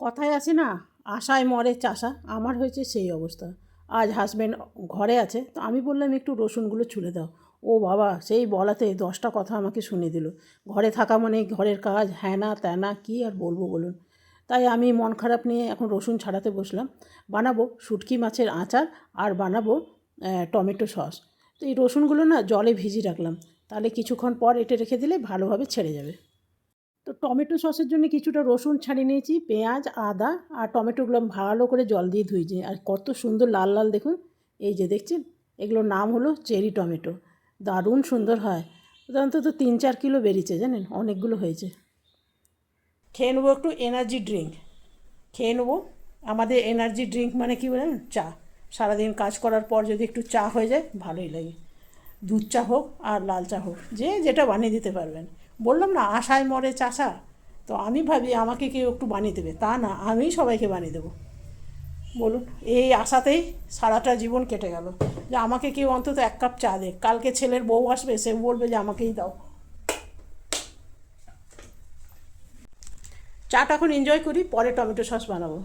কথায় আছে না, আশায় মরে চাষা। আমার হয়েছে সেই অবস্থা। আজ হাজব্যান্ড ঘরে আছে, তো আমি বললাম একটু রসুনগুলো ছুলে দাও। ও বাবা, সেই বলাতে 10টা কথা আমাকে শুনিয়ে দিল। ঘরে থাকা মানে ঘরের কাজ, হ্যাঁ না ত্যানা, কী আর বলবো বলুন। তাই আমি মন খারাপ নিয়ে এখন রসুন ছাড়াতে বসলাম। বানাবো শুটকি মাছের আচার, আর বানাবো টমেটো সস। তো এই রসুনগুলো না জলে ভিজিয়ে রাখলাম, তাহলে কিছুক্ষণ পর এটা রেখে দিলে ভালোভাবে ছেড়ে যাবে। তো টমেটো সসের জন্য কিছুটা রসুন ছাড়িয়ে নিয়েছি, পেঁয়াজ, আদা আর টমেটোগুলো ভালো করে জল দিয়ে ধুয়েছি। আর কত সুন্দর লাল লাল দেখুন, এই যে দেখছেন, এগুলোর নাম হলো চেরি টমেটো। দারুণ সুন্দর হয়। অন্তত 3-4 কিলো বেরিয়েছে জানেন, অনেকগুলো হয়েছে। খেয়ে নেবো একটু এনার্জি ড্রিঙ্ক, খেয়ে নেবো। আমাদের এনার্জি ড্রিঙ্ক মানে কী বলেন, চা। সারাদিন কাজ করার পর যদি একটু চা হয়ে যায় ভালোই লাগে। দুধ চা হোক আর লাল চা হোক, যে যেটা বানিয়ে দিতে পারবেন। বললাম না, আশায় মরে চাষা। তো আমি ভাবি আমাকে কেউ একটু বানিয়ে দেবে, তা না, আমিই সবাইকে বানিয়ে দেবো। বলুন, এই আশাতেই সারাটা জীবন কেটে গেল, যে আমাকে কেউ অন্তত 1 কাপ চা দে। কালকে ছেলের বউ আসবে, সে বলবে যে আমাকেই দাও। চাটা এখন এনজয় করি, পরে টমেটো সস বানাবো।